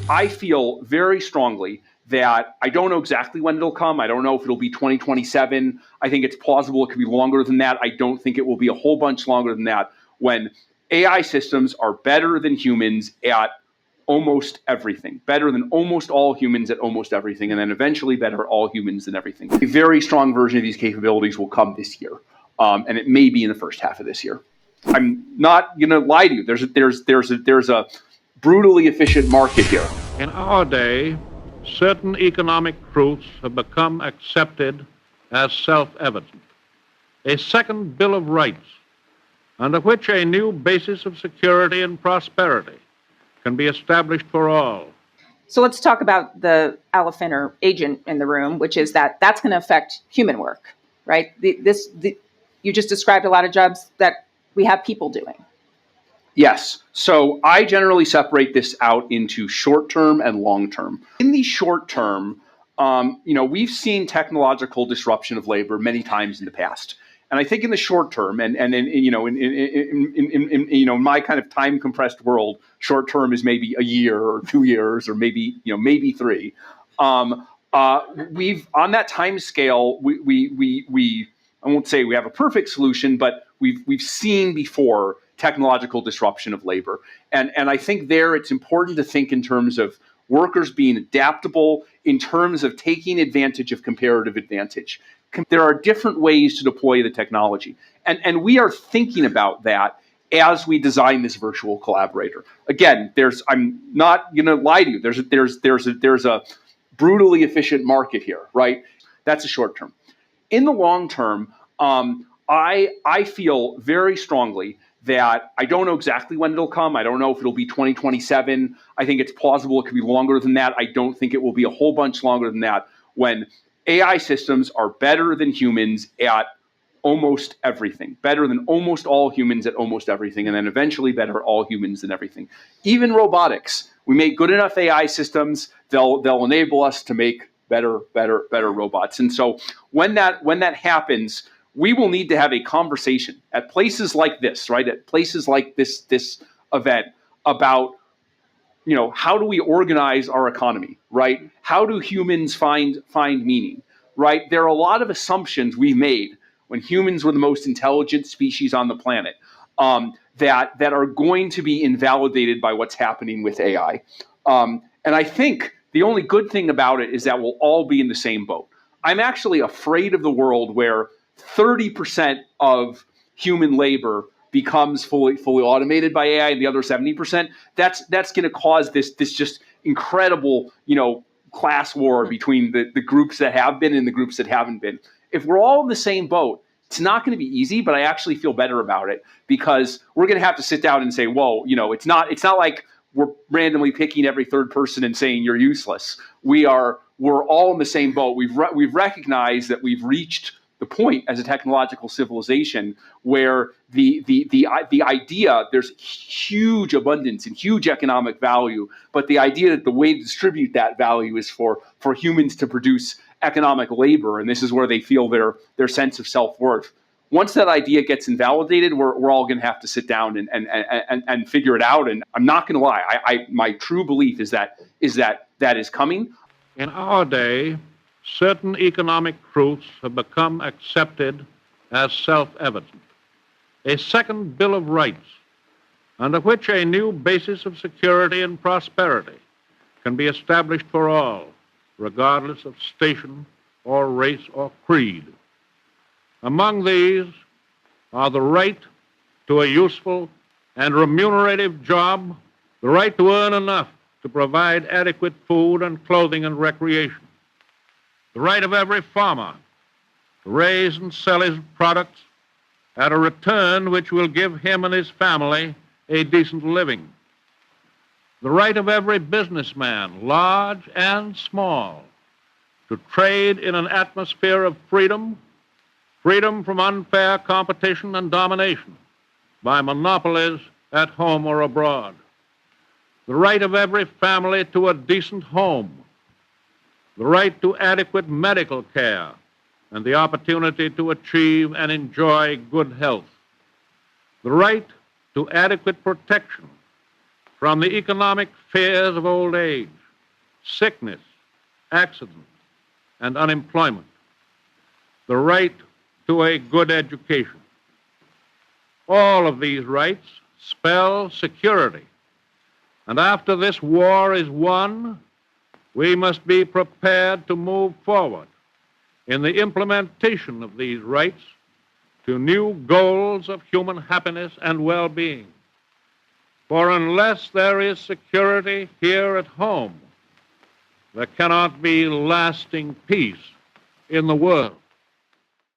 I feel very strongly that I don't know exactly when it'll come. I don't know if it'll be 2027. I think it's plausible it could be longer than that. I don't think it will be a whole bunch longer than that, when AI systems are better than humans at almost everything, better than almost all humans at almost everything, and then eventually better all humans than everything. A very strong version of these capabilities will come this year, and it may be in the first half of this year. I'm not going to lie to you. There's a brutally efficient market here. In our day, certain economic truths have become accepted as self-evident. A second Bill of Rights, under which a new basis of security and prosperity can be established for all. So let's talk about the elephant or agent in the room, which is that's going to affect human work, right? You just described a lot of jobs that we have people doing. Yes. So I generally separate this out into short term and long term. In the short term, we've seen technological disruption of labor many times in the past. And I think in the short term, in my kind of time compressed world, short term is maybe a year or 2 years or maybe three. We've on that time scale, we I won't say we have a perfect solution, but we've seen before technological disruption of labor, and I think there it's important to think in terms of workers being adaptable, in terms of taking advantage of comparative advantage. There are different ways to deploy the technology, and we are thinking about that as we design this virtual collaborator. Again, I'm not going to lie to you. There's a brutally efficient market here, right? That's a short term. In the long term, I feel very strongly that I don't know exactly when it'll come. I don't know if it'll be 2027. I think it's plausible it could be longer than that. I don't think it will be a whole bunch longer than that, when AI systems are better than humans at almost everything, better than almost all humans at almost everything, and then eventually better all humans than everything. Even robotics, we make good enough AI systems, they'll enable us to make better robots. And so when that happens, we will need to have a conversation at places like this, right? At places like this event about, how do we organize our economy, right? How do humans find meaning, right? There are a lot of assumptions we made when humans were the most intelligent species on the planet, that are going to be invalidated by what's happening with AI. And I think the only good thing about it is that we'll all be in the same boat. I'm actually afraid of the world where 30% of human labor becomes fully automated by AI, and the other 70%. That's going to cause this just incredible, class war between the groups that have been and the groups that haven't been. If we're all in the same boat, it's not going to be easy, but I actually feel better about it, because we're going to have to sit down and say, whoa, it's not like we're randomly picking every third person and saying you're useless. We're all in the same boat. We've recognized that we've reached the point as a technological civilization where the idea, there's huge abundance and huge economic value, but the idea that the way to distribute that value is for humans to produce economic labor, and this is where they feel their sense of self-worth. Once that idea gets invalidated, we're all going to have to sit down and figure it out. And I'm not going to lie, my true belief is that is coming. In our day, certain economic truths have become accepted as self-evident. A second Bill of Rights, under which a new basis of security and prosperity can be established for all, regardless of station or race or creed. Among these are the right to a useful and remunerative job, the right to earn enough to provide adequate food and clothing and recreation, the right of every farmer to raise and sell his products at a return which will give him and his family a decent living, the right of every businessman, large and small, to trade in an atmosphere of freedom from unfair competition and domination by monopolies at home or abroad, the right of every family to a decent home, the right to adequate medical care and the opportunity to achieve and enjoy good health, the right to adequate protection from the economic fears of old age, sickness, accident, and unemployment. The right to a good education. All of these rights spell security. And after this war is won, we must be prepared to move forward in the implementation of these rights to new goals of human happiness and well-being. For unless there is security here at home, there cannot be lasting peace in the world.